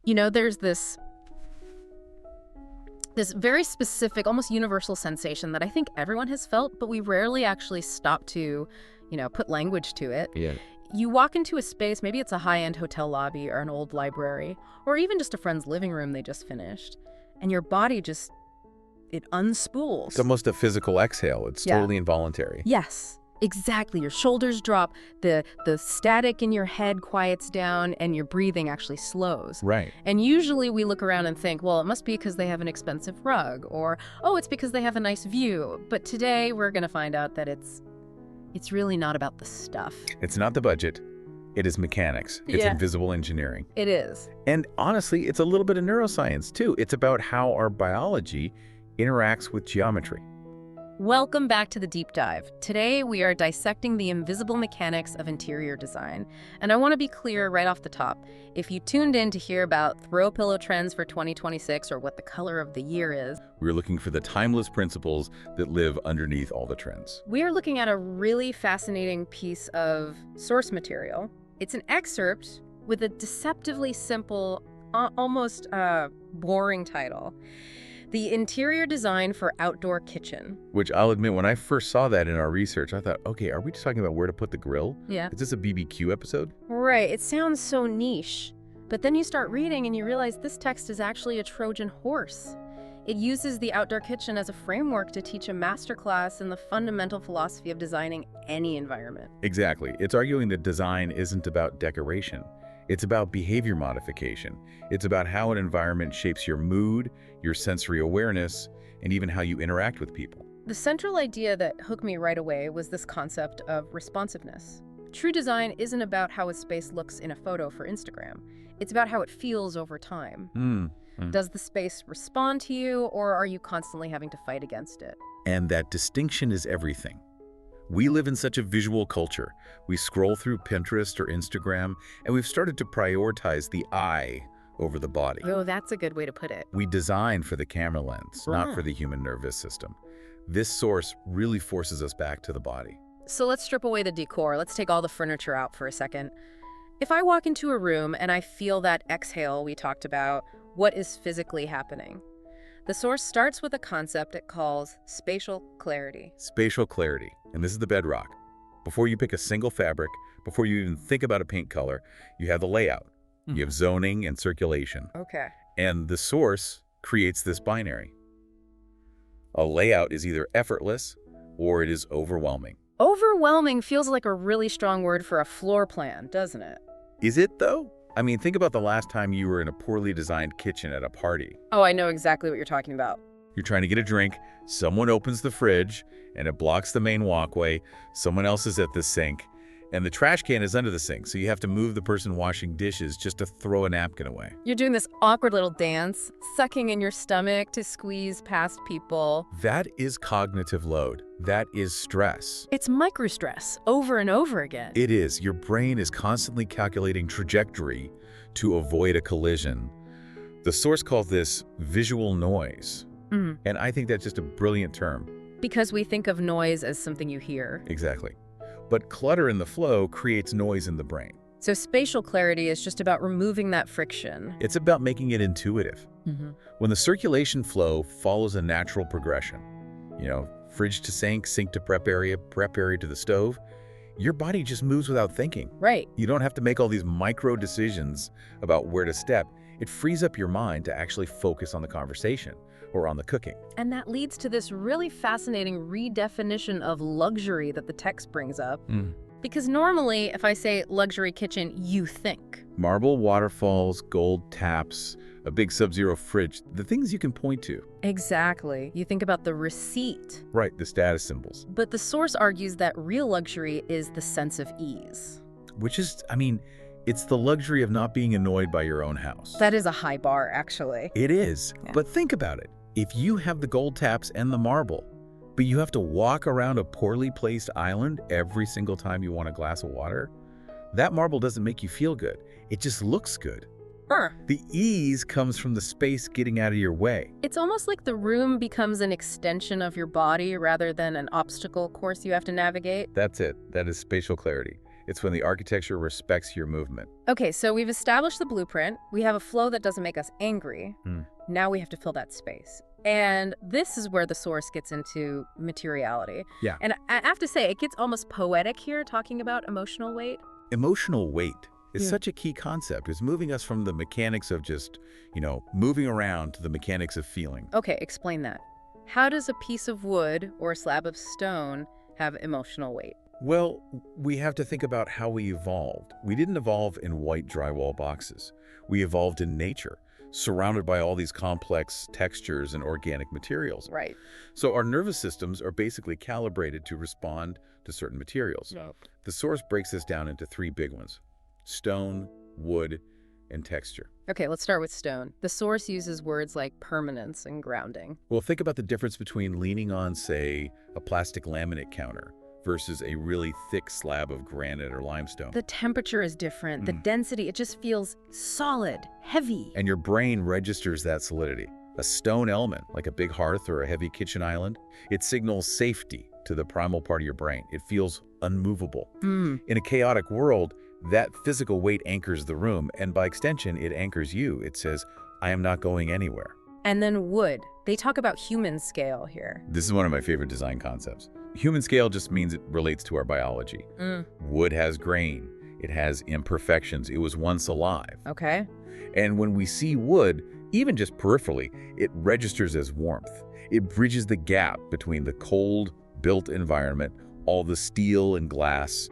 There's this very specific, almost universal sensation that I think everyone has felt, but we rarely actually stop to, put language to it. Yeah. You walk into a space, maybe it's a high-end hotel lobby or an old library, or even just a friend's living room they just finished, and your body just, it unspools. It's almost a physical exhale. It's totally involuntary. Yes, exactly. Your shoulders drop, the static in your head quiets down, and your breathing actually slows. Right. And usually we look around and think, well, it must be because they have an expensive rug, or, oh, it's because they have a nice view. But today we're going to find out that it's really not about the stuff. It's not the budget. It is mechanics. It's invisible engineering. It is. And honestly, it's a little bit of neuroscience, too. It's about how our biology interacts with geometry. Welcome back to the Deep Dive. Today we are dissecting the invisible mechanics of interior design. And I want to be clear right off the top. If you tuned in to hear about throw pillow trends for 2026 or what the color of the year is, We're looking for the timeless principles that live underneath all the trends. we are looking at a really fascinating piece of source material. It's an excerpt with a deceptively simple, almost boring title. The Interior Design for Outdoor Kitchen. Which I'll admit, when I first saw that in our research, I thought, okay, are we just talking about where to put the grill? Yeah. Is this a BBQ episode? Right, it sounds so niche. But then you start reading and you realize this text is actually a Trojan horse. It uses the outdoor kitchen as a framework to teach a masterclass in the fundamental philosophy of designing any environment. Exactly. It's arguing that design isn't about decoration. It's about behavior modification. It's about how an environment shapes your mood, your sensory awareness, and even how you interact with people. The central idea that hooked me right away was this concept of responsiveness. True design isn't about how a space looks in a photo for Instagram. It's about how it feels over time. Does the space respond to you, or are you constantly having to fight against it? And that distinction is everything. We live in such a visual culture. We scroll through Pinterest or Instagram, and we've started to prioritize the eye over the body. Oh, that's a good way to put it. We design for the camera lens, not for the human nervous system. This source really forces us back to the body. So let's strip away the decor. Let's take all the furniture out for a second. If I walk into a room and I feel that exhale we talked about, what is physically happening? The source starts with a concept it calls spatial clarity. Spatial clarity, and this is the bedrock. Before you pick a single fabric, before you even think about a paint color, you have the layout. You have zoning and circulation. Okay. And the source creates this binary. A layout is either effortless or it is overwhelming. Overwhelming feels like a really strong word for a floor plan, doesn't it? Is it, though? I mean, think about the last time you were in a poorly designed kitchen at a party. Oh, I know exactly what you're talking about. You're trying to get a drink, someone opens the fridge, and it blocks the main walkway, someone else is at the sink, and the trash can is under the sink, so you have to move the person washing dishes just to throw a napkin away. You're doing this awkward little dance, sucking in your stomach to squeeze past people. That is cognitive load. That is stress. It's microstress over and over again. It is. Your brain is constantly calculating trajectory to avoid a collision. The source calls this visual noise. And I think that's just a brilliant term. Because we think of noise as something you hear. Exactly. But clutter in the flow creates noise in the brain. So spatial clarity is just about removing that friction. It's about making it intuitive. When the circulation flow follows a natural progression, fridge to sink, sink to prep area to the stove, your body just moves without thinking. Right. You don't have to make all these micro decisions about where to step. It frees up your mind to actually focus on the conversation or on the cooking. And that leads to this really fascinating redefinition of luxury that the text brings up. Because normally, if I say luxury kitchen, you think marble waterfalls, gold taps, a big Sub-Zero fridge, the things you can point to. Exactly. You think about the receipt. Right, the status symbols. But the source argues that real luxury is the sense of ease. Which is, it's the luxury of not being annoyed by your own house. That is a high bar, actually. It is. Yeah. But think about it. If you have the gold taps and the marble, but you have to walk around a poorly placed island every single time you want a glass of water, that marble doesn't make you feel good. It just looks good. The ease comes from the space getting out of your way. It's almost like the room becomes an extension of your body rather than an obstacle course you have to navigate. That's it. That is spatial clarity. It's when the architecture respects your movement. Okay, so we've established the blueprint. We have a flow that doesn't make us angry. Now we have to fill that space. And this is where the source gets into materiality. Yeah. And I have to say, it gets almost poetic here, talking about emotional weight. Emotional weight is such a key concept. It's moving us from the mechanics of just, moving around to the mechanics of feeling. Okay, explain that. How does a piece of wood or a slab of stone have emotional weight? Well, we have to think about how we evolved. We didn't evolve in white drywall boxes. We evolved in nature, surrounded by all these complex textures and organic materials. Right. So our nervous systems are basically calibrated to respond to certain materials. The source breaks this down into three big ones: stone, wood, and texture. Okay, let's start with stone. The source uses words like permanence and grounding. Well, think about the difference between leaning on, say, a plastic laminate counter versus a really thick slab of granite or limestone. The temperature is different. The density, it just feels solid, heavy. And your brain registers that solidity. A stone element, like a big hearth or a heavy kitchen island, it signals safety to the primal part of your brain. It feels unmovable. In a chaotic world, that physical weight anchors the room, and by extension, it anchors you. It says, I am not going anywhere. And then wood. They talk about human scale here. This is one of my favorite design concepts. Human scale just means it relates to our biology. Wood has grain. It has imperfections. It was once alive. Okay. And when we see wood, even just peripherally, it registers as warmth. It bridges the gap between the cold, built environment, all the steel and glass,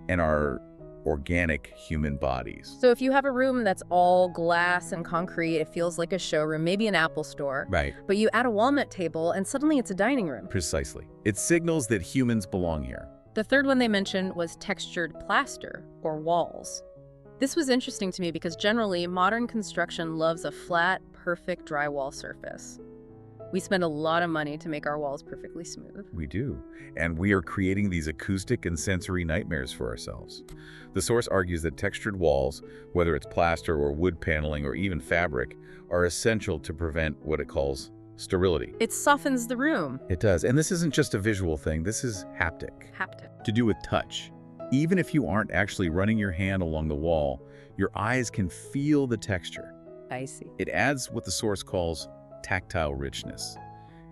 and our organic human bodies. So if you have a room that's all glass and concrete, it feels like a showroom, maybe an Apple store. Right. But you add a walnut table and suddenly it's a dining room. Precisely. It signals that humans belong here. The third one they mentioned was textured plaster or walls. This was interesting to me because generally modern construction loves a flat, perfect drywall surface. We spend a lot of money to make our walls perfectly smooth. We do. And we are creating these acoustic and sensory nightmares for ourselves. The source argues that textured walls, whether it's plaster or wood paneling or even fabric, are essential to prevent what it calls sterility. It softens the room. It does. And this isn't just a visual thing. This is haptic. Haptic. To do with touch. Even if you aren't actually running your hand along the wall, your eyes can feel the texture. I see. It adds what the source calls tactile richness.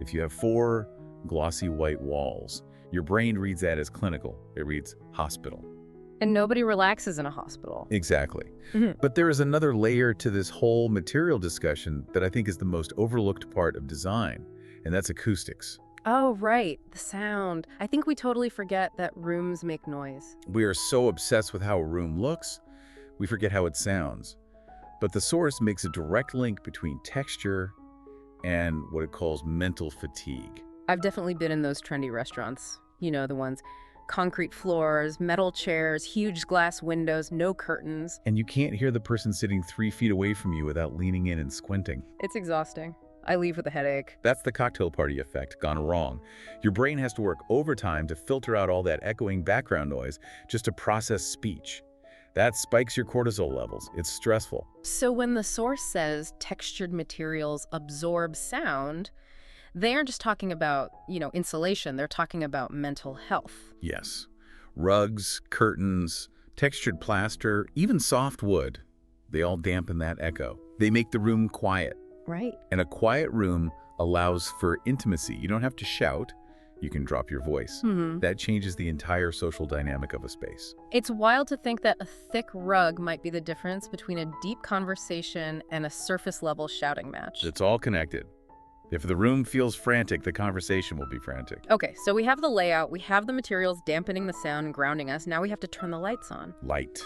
If you have 4 glossy white walls, your brain reads that as clinical. It reads hospital. And nobody relaxes in a hospital. Exactly. But there is another layer to this whole material discussion that I think is the most overlooked part of design, and that's acoustics. Oh, right. The sound. I think we totally forget that rooms make noise. We are so obsessed with how a room looks, we forget how it sounds. But the source makes a direct link between texture and what it calls mental fatigue. I've definitely been in those trendy restaurants. You know, the ones. Concrete floors, metal chairs, huge glass windows, no curtains. And you can't hear the person sitting 3 feet away from you without leaning in and squinting. It's exhausting. I leave with a headache. That's the cocktail party effect gone wrong. Your brain has to work overtime to filter out all that echoing background noise just to process speech. That spikes your cortisol levels. It's stressful. So when the source says textured materials absorb sound, they aren't just talking about, insulation. They're talking about mental health. Yes. Rugs, curtains, textured plaster, even soft wood, they all dampen that echo. They make the room quiet. Right. And a quiet room allows for intimacy. You don't have to shout. You can drop your voice. That changes the entire social dynamic of a space. It's wild to think that a thick rug might be the difference between a deep conversation and a surface-level shouting match. It's all connected. If the room feels frantic, the conversation will be frantic. Okay, so we have the layout, we have the materials dampening the sound and grounding us. Now we have to turn the lights on. Light.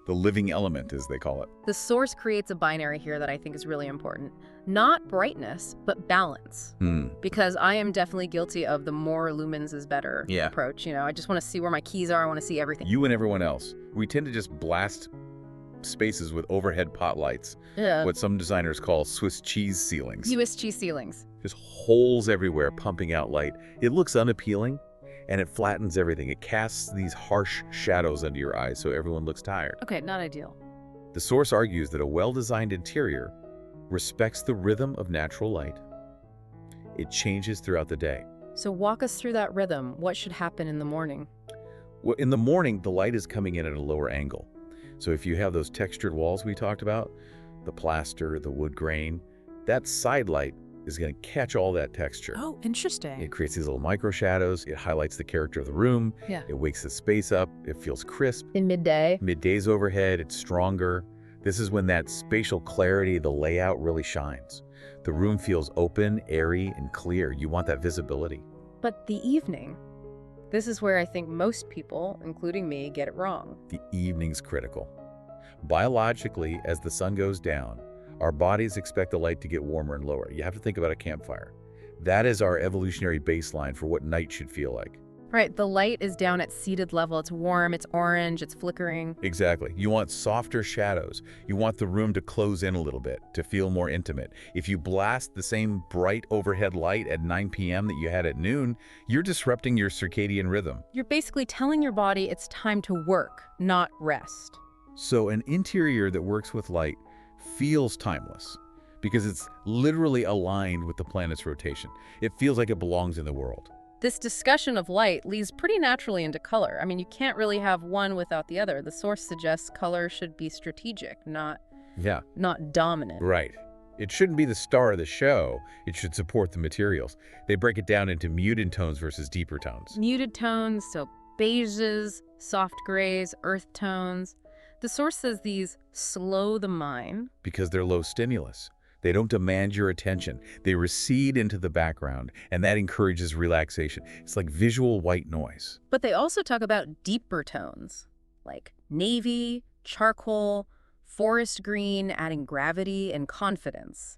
The living element, as they call it. The source creates a binary here that I think is really important. Not brightness, but balance. Because I am definitely guilty of the more lumens is better approach. I just want to see where my keys are. I want to see everything. You and everyone else. We tend to just blast spaces with overhead pot lights. What some designers call Swiss cheese ceilings. Swiss cheese ceilings. Just holes everywhere pumping out light. It looks unappealing, and it flattens everything. It casts these harsh shadows under your eyes so everyone looks tired. Okay, not ideal. The source argues that a well-designed interior respects the rhythm of natural light. It changes throughout the day. So walk us through that rhythm. What should happen in the morning? Well, in the morning, the light is coming in at a lower angle. So if you have those textured walls we talked about, the plaster, the wood grain, that side light is going to catch all that texture. Oh, interesting. It creates these little micro shadows. It highlights the character of the room. Yeah. It wakes the space up. It feels crisp. In midday? Midday's overhead, it's stronger. This is when that spatial clarity, the layout really shines. The room feels open, airy, and clear. You want that visibility. But the evening? This is where I think most people, including me, get it wrong. The evening's critical. Biologically, as the sun goes down, our bodies expect the light to get warmer and lower. You have to think about a campfire. That is our evolutionary baseline for what night should feel like. Right, the light is down at seated level. It's warm, it's orange, it's flickering. Exactly. You want softer shadows. You want the room to close in a little bit, to feel more intimate. If you blast the same bright overhead light at 9 p.m. that you had at noon, you're disrupting your circadian rhythm. You're basically telling your body it's time to work, not rest. So an interior that works with light feels timeless because it's literally aligned with the planet's rotation. It feels like it belongs in the world. This discussion of light leads pretty naturally into color. I mean, you can't really have one without the other. The source suggests color should be strategic, not dominant. Right. It shouldn't be the star of the show. It should support the materials. They break it down into muted tones versus deeper tones. Muted tones, so beiges, soft grays, earth tones. The source says these slow the mind. Because they're low stimulus. They don't demand your attention. They recede into the background, and that encourages relaxation. It's like visual white noise. But they also talk about deeper tones, like navy, charcoal, forest green, adding gravity and confidence.